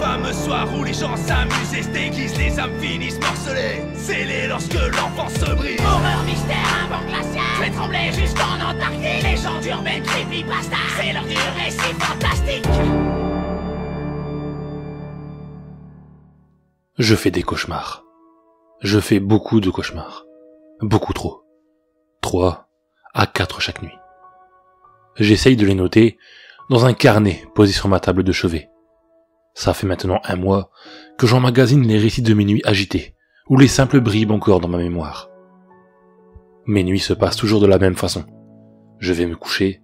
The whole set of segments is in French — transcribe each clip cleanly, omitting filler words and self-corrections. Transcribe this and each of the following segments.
fameux soir où les gens s'amusent et se déguisent, les âmes finissent morcelées, scellées lorsque l'enfance se brise. Horreur, mystère, un vent glacial fait trembler jusqu'en Antarctique. Légende urbaine, creepypasta, c'est l'heure du récit fantastique. Je fais des cauchemars. Je fais beaucoup de cauchemars. Beaucoup trop. 3 à 4 chaque nuit. J'essaye de les noter dans un carnet posé sur ma table de chevet. Ça fait maintenant 1 mois que j'emmagasine les récits de mes nuits agitées, ou les simples bribes encore dans ma mémoire. Mes nuits se passent toujours de la même façon. Je vais me coucher,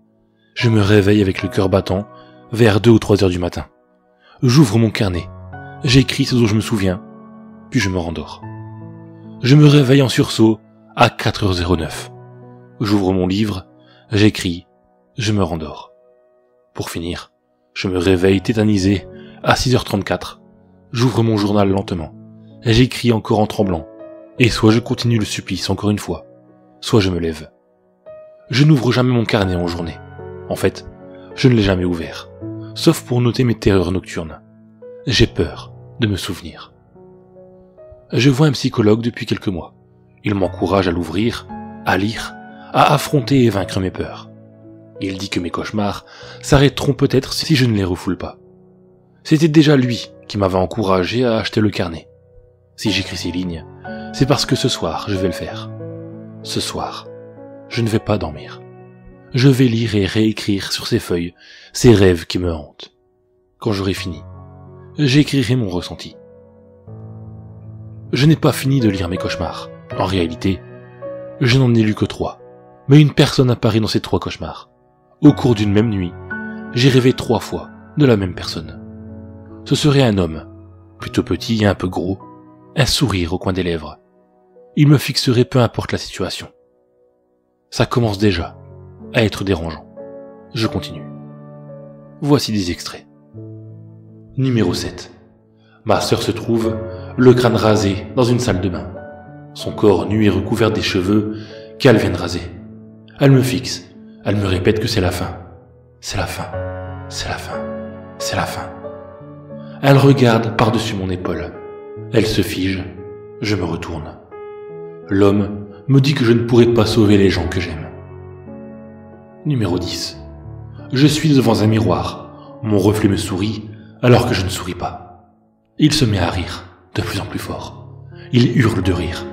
je me réveille avec le cœur battant, vers 2 ou 3 heures du matin. J'ouvre mon carnet, j'écris ce dont je me souviens, puis je me rendors. Je me réveille en sursaut à 4h09. J'ouvre mon livre, j'écris, je me rendors. Pour finir, je me réveille tétanisé à 6h34. J'ouvre mon journal lentement, j'écris encore en tremblant, et soit je continue le supplice encore une fois, soit je me lève. Je n'ouvre jamais mon carnet en journée. En fait, je ne l'ai jamais ouvert, sauf pour noter mes terreurs nocturnes. J'ai peur de me souvenir. Je vois un psychologue depuis quelques mois. Il m'encourage à l'ouvrir, à lire, à affronter et vaincre mes peurs. Il dit que mes cauchemars s'arrêteront peut-être si je ne les refoule pas. C'était déjà lui qui m'avait encouragé à acheter le carnet. Si j'écris ces lignes, c'est parce que ce soir, je vais le faire. Ce soir, je ne vais pas dormir. Je vais lire et réécrire sur ces feuilles ces rêves qui me hantent. Quand j'aurai fini, j'écrirai mon ressenti. Je n'ai pas fini de lire mes cauchemars. En réalité, je n'en ai lu que 3. Mais une personne apparaît dans ces 3 cauchemars. Au cours d'une même nuit, j'ai rêvé 3 fois de la même personne. Ce serait un homme, plutôt petit et un peu gros, un sourire au coin des lèvres. Il me fixerait peu importe la situation. Ça commence déjà à être dérangeant. Je continue. Voici des extraits. Numéro 7. Ma sœur se trouve, le crâne rasé, dans une salle de bain. Son corps nu et recouvert des cheveux qu'elle vient de raser. Elle me fixe. Elle me répète que c'est la fin. C'est la fin. C'est la fin. C'est la fin. Elle regarde par-dessus mon épaule. Elle se fige. Je me retourne. L'homme me dit que je ne pourrai pas sauver les gens que j'aime. Numéro 10. Je suis devant un miroir. Mon reflet me sourit alors que je ne souris pas. Il se met à rire, de plus en plus fort. Il hurle de rire.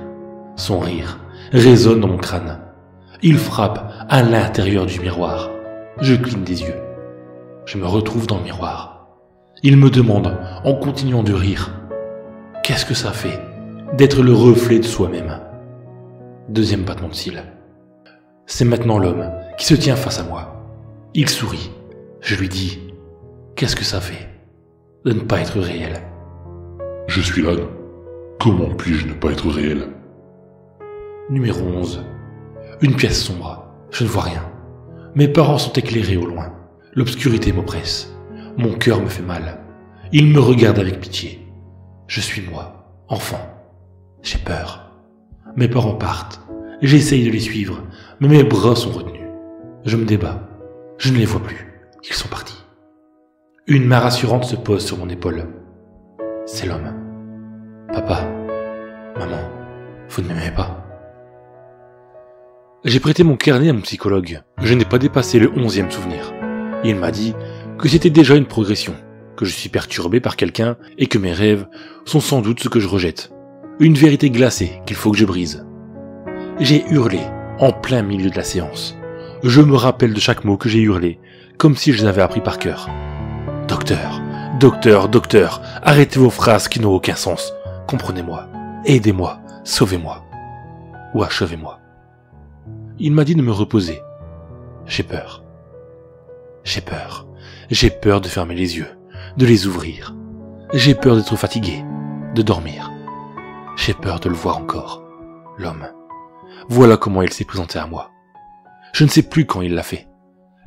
Son rire résonne dans mon crâne. Il frappe à l'intérieur du miroir. Je cligne des yeux. Je me retrouve dans le miroir. Il me demande, en continuant de rire, qu'est-ce que ça fait d'être le reflet de soi-même? Deuxième battement de cils. C'est maintenant l'homme qui se tient face à moi. Il sourit. Je lui dis, qu'est-ce que ça fait de ne pas être réel? Je suis là. Comment puis-je ne pas être réel? Numéro 11. Une pièce sombre. Je ne vois rien. Mes parents sont éclairés au loin. L'obscurité m'oppresse. Mon cœur me fait mal. Ils me regardent avec pitié. Je suis moi, enfant. J'ai peur. Mes parents partent. J'essaye de les suivre, mais mes bras sont retenus. Je me débat. Je ne les vois plus. Ils sont partis. Une main rassurante se pose sur mon épaule. C'est l'homme. Papa, maman, vous ne m'aimez pas? J'ai prêté mon carnet à mon psychologue. Je n'ai pas dépassé le 11e souvenir. Il m'a dit que c'était déjà une progression, que je suis perturbé par quelqu'un et que mes rêves sont sans doute ce que je rejette. Une vérité glacée qu'il faut que je brise. J'ai hurlé en plein milieu de la séance. Je me rappelle de chaque mot que j'ai hurlé, comme si je les avais appris par cœur. Docteur, docteur, docteur, arrêtez vos phrases qui n'ont aucun sens. Comprenez-moi, aidez-moi, sauvez-moi, ou achevez-moi. Il m'a dit de me reposer. J'ai peur. J'ai peur. J'ai peur de fermer les yeux, de les ouvrir. J'ai peur d'être fatigué, de dormir. J'ai peur de le voir encore, l'homme. Voilà comment il s'est présenté à moi. Je ne sais plus quand il l'a fait.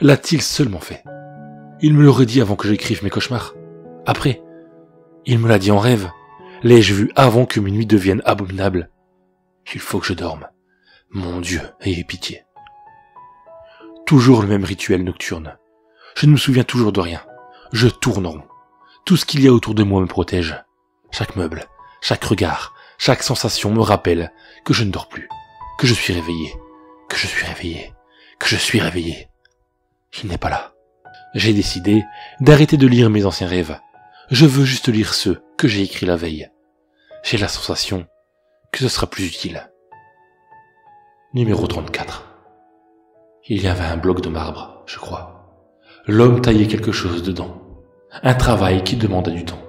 L'a-t-il seulement fait? Il me l'aurait dit avant que j'écrive mes cauchemars. Après, il me l'a dit en rêve. L'ai-je vu avant que mes nuits deviennent abominables? Il faut que je dorme. Mon Dieu, ayez pitié. Toujours le même rituel nocturne. Je ne me souviens toujours de rien. Je tourne en rond. Tout ce qu'il y a autour de moi me protège. Chaque meuble, chaque regard, chaque sensation me rappelle que je ne dors plus, que je suis réveillé, que je suis réveillé, que je suis réveillé. Il n'est pas là. J'ai décidé d'arrêter de lire mes anciens rêves. Je veux juste lire ceux que j'ai écrits la veille. J'ai la sensation que ce sera plus utile. Numéro 34. Il y avait un bloc de marbre, je crois. L'homme taillait quelque chose dedans. Un travail qui demandait du temps.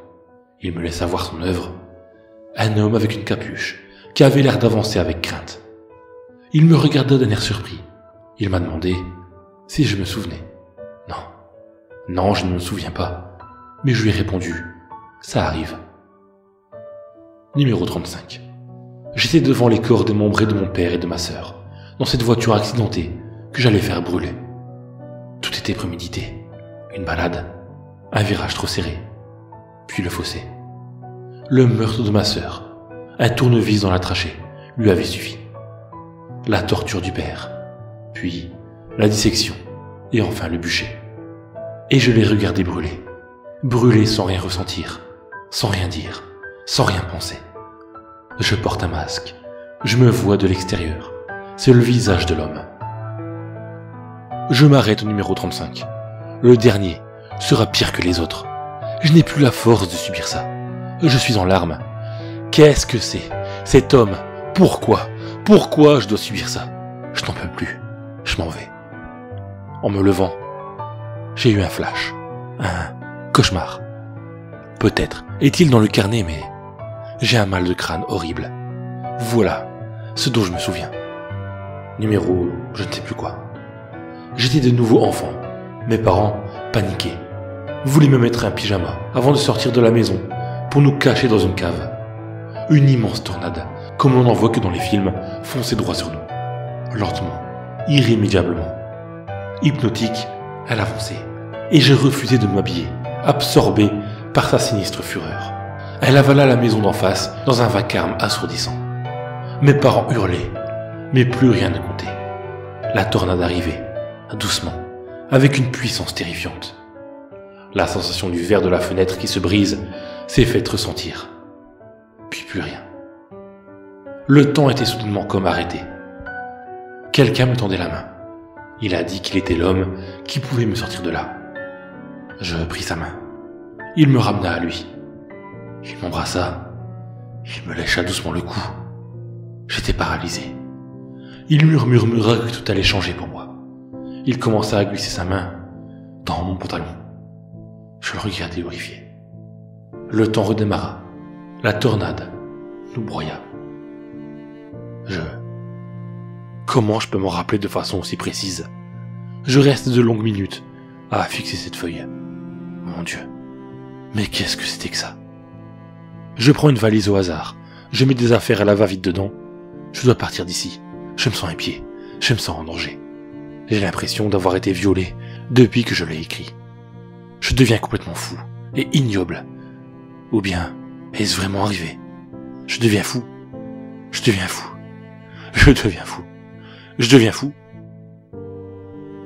Il me laissa voir son œuvre. Un homme avec une capuche, qui avait l'air d'avancer avec crainte. Il me regarda d'un air surpris. Il m'a demandé si je me souvenais. Non, je ne me souviens pas. Mais je lui ai répondu, ça arrive. Numéro 35. J'étais devant les corps démembrés de mon père et de ma sœur, dans cette voiture accidentée que j'allais faire brûler. Tout était prémédité. Une balade, un virage trop serré, puis le fossé. Le meurtre de ma sœur, un tournevis dans la trachée, lui avait suffi. La torture du père, puis la dissection, et enfin le bûcher. Et je l'ai regardé brûler. Brûler sans rien ressentir, sans rien dire, sans rien penser. Je porte un masque. Je me vois de l'extérieur. C'est le visage de l'homme. Je m'arrête au numéro 35. Le dernier sera pire que les autres. Je n'ai plus la force de subir ça. Je suis en larmes. Qu'est-ce que c'est? Cet homme? Pourquoi je dois subir ça? Je n'en peux plus. Je m'en vais. En me levant, j'ai eu un flash. Un cauchemar. Peut-être est-il dans le carnet, mais j'ai un mal de crâne horrible. Voilà ce dont je me souviens. Numéro, je ne sais plus quoi. J'étais de nouveau enfant. Mes parents, paniqués, voulaient me mettre un pyjama avant de sortir de la maison pour nous cacher dans une cave. Une immense tornade, comme on n'en voit que dans les films, fonçait droit sur nous. Lentement, irrémédiablement. Hypnotique, elle avançait. Et je refusais de m'habiller, absorbé par sa sinistre fureur. Elle avala la maison d'en face dans un vacarme assourdissant. Mes parents hurlaient, mais plus rien ne comptait. La tornade arrivait, doucement, avec une puissance terrifiante. La sensation du verre de la fenêtre qui se brise s'est faite ressentir. Puis plus rien. Le temps était soudainement comme arrêté. Quelqu'un me tendait la main. Il a dit qu'il était l'homme qui pouvait me sortir de là. Je pris sa main. Il me ramena à lui. Il m'embrassa. Il me lécha doucement le cou. J'étais paralysé. Il murmura que tout allait changer pour moi. Il commença à glisser sa main dans mon pantalon. Je le regardais horrifié. Le temps redémarra. La tornade nous broya. Comment je peux m'en rappeler de façon aussi précise? Je reste de longues minutes à fixer cette feuille. Mon Dieu, mais qu'est-ce que c'était que ça? Je prends une valise au hasard, je mets des affaires à la va-vite dedans. Je dois partir d'ici, je me sens épié, je me sens en danger. J'ai l'impression d'avoir été violé depuis que je l'ai écrit. Je deviens complètement fou et ignoble. Ou bien, est-ce vraiment arrivé? Je deviens fou. Je deviens fou. Je deviens fou. Je deviens fou.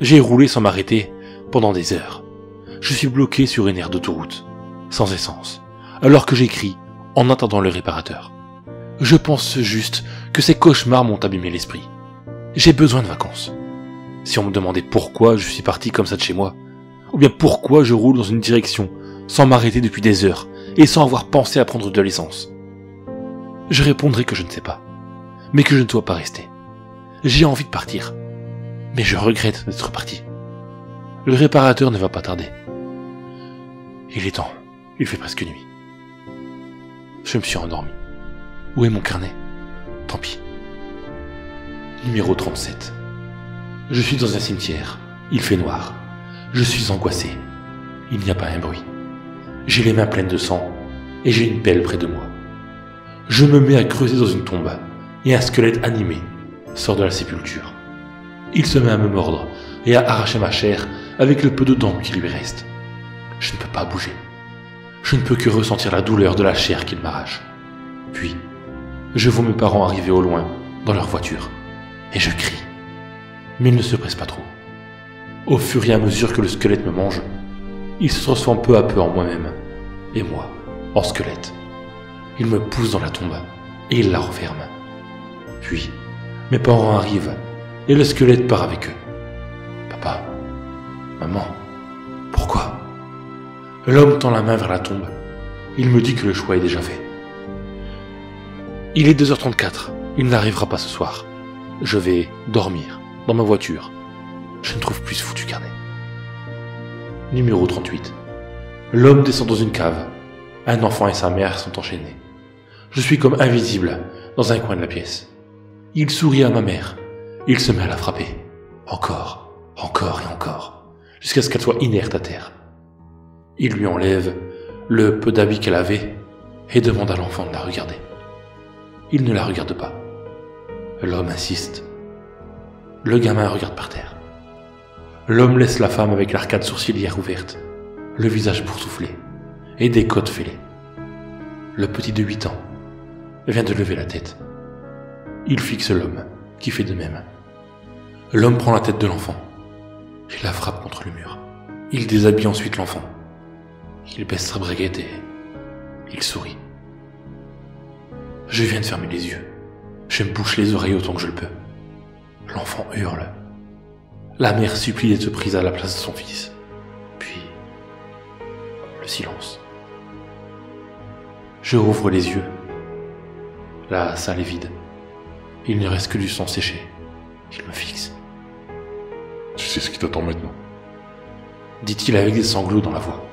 J'ai roulé sans m'arrêter pendant des heures. Je suis bloqué sur une aire d'autoroute, sans essence, alors que j'écris en attendant le réparateur. Je pense juste que ces cauchemars m'ont abîmé l'esprit. J'ai besoin de vacances. Si on me demandait pourquoi je suis parti comme ça de chez moi, ou bien pourquoi je roule dans une direction sans m'arrêter depuis des heures et sans avoir pensé à prendre de l'essence, je répondrais que je ne sais pas, mais que je ne dois pas rester. J'ai envie de partir, mais je regrette d'être parti. Le réparateur ne va pas tarder. Il est temps, il fait presque nuit. Je me suis endormi. Où est mon carnet? Tant pis. Numéro 37. Je suis dans un cimetière. Il fait noir. Je suis angoissé. Il n'y a pas un bruit. J'ai les mains pleines de sang et j'ai une pelle près de moi. Je me mets à creuser dans une tombe et un squelette animé sort de la sépulture. Il se met à me mordre et à arracher ma chair avec le peu de dents qui lui reste. Je ne peux pas bouger. Je ne peux que ressentir la douleur de la chair qu'il m'arrache. Puis, je vois mes parents arriver au loin dans leur voiture et je crie. Mais ils ne se pressent pas trop. Au fur et à mesure que le squelette me mange, il se transforme peu à peu en moi-même. et moi, en squelette. Il me pousse dans la tombe et il la referme. Puis, mes parents arrivent et le squelette part avec eux. Papa, maman, pourquoi? L'homme tend la main vers la tombe. Il me dit que le choix est déjà fait. Il est 2h34, il n'arrivera pas ce soir. Je vais dormir dans ma voiture. Je ne trouve plus ce foutu carnet. Numéro 38. L'homme descend dans une cave. Un enfant et sa mère sont enchaînés. Je suis comme invisible dans un coin de la pièce. Il sourit à ma mère. Il se met à la frapper. Encore, encore et encore, jusqu'à ce qu'elle soit inerte à terre. Il lui enlève le peu d'habits qu'elle avait et demande à l'enfant de la regarder. Il ne la regarde pas. L'homme insiste. Le gamin regarde par terre. L'homme laisse la femme avec l'arcade sourcilière ouverte, le visage boursouflé et des côtes fêlées. Le petit de 8 ans vient de lever la tête. Il fixe l'homme, qui fait de même. L'homme prend la tête de l'enfant. Il la frappe contre le mur. Il déshabille ensuite l'enfant. Il baisse sa braguette et il sourit. Je viens de fermer les yeux. Je me bouche les oreilles autant que je le peux. L'enfant hurle. La mère supplie d'être prise à la place de son fils. Puis, le silence. Je rouvre les yeux. La salle est vide. Il ne reste que du sang séché. Il me fixe. Tu sais ce qui t'attend maintenant? Dit-il avec des sanglots dans la voix.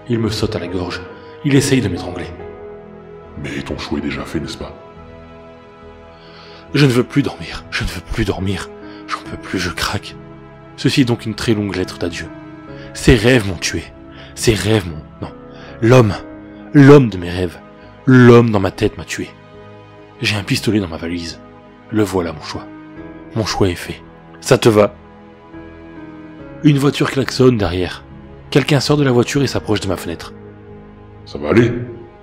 Il me saute à la gorge. Il essaye de m'étrangler. Mais ton choix est déjà fait, n'est-ce pas? Je ne veux plus dormir. Je ne veux plus dormir. J'en peux plus, je craque. Ceci est donc une très longue lettre d'adieu. Ces rêves m'ont tué. Ces rêves m'ont... Non. L'homme de mes rêves. L'homme dans ma tête m'a tué. J'ai un pistolet dans ma valise. Le voilà mon choix. Mon choix est fait. Ça te va? Une voiture klaxonne derrière. Quelqu'un sort de la voiture et s'approche de ma fenêtre. Ça va aller?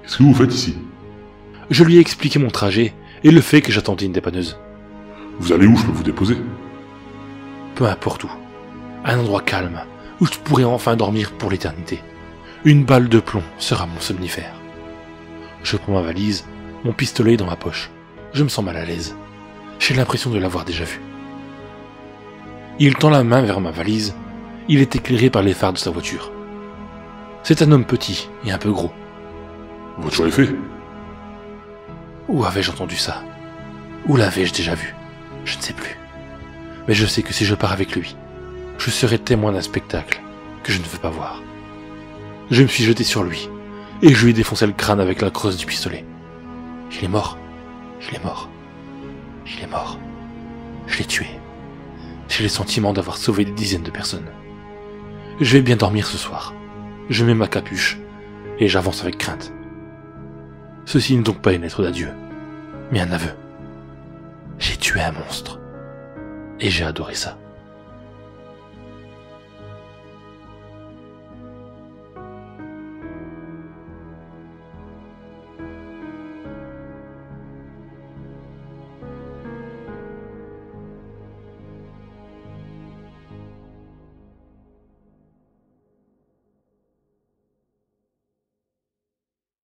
Qu'est-ce que vous faites ici? Je lui ai expliqué mon trajet et le fait que j'attendais une dépanneuse. Vous allez où? Je peux vous déposer? Peu importe où. Un endroit calme, où je pourrai enfin dormir pour l'éternité. Une balle de plomb sera mon somnifère. Je prends ma valise, mon pistolet est dans ma poche. Je me sens mal à l'aise. J'ai l'impression de l'avoir déjà vu. Il tend la main vers ma valise. Il est éclairé par les phares de sa voiture. C'est un homme petit et un peu gros. Votre choix est fait. Où avais-je entendu ça? Où l'avais-je déjà vu? Je ne sais plus. Mais je sais que si je pars avec lui, je serai témoin d'un spectacle que je ne veux pas voir. Je me suis jeté sur lui, et je lui ai défoncé le crâne avec la crosse du pistolet. Il est mort. Il est mort. Il est mort. Je l'ai tué. J'ai le sentiment d'avoir sauvé des dizaines de personnes. Je vais bien dormir ce soir. Je mets ma capuche, et j'avance avec crainte. Ceci n'est donc pas une lettre d'adieu, mais un aveu. J'ai tué un monstre, et j'ai adoré ça.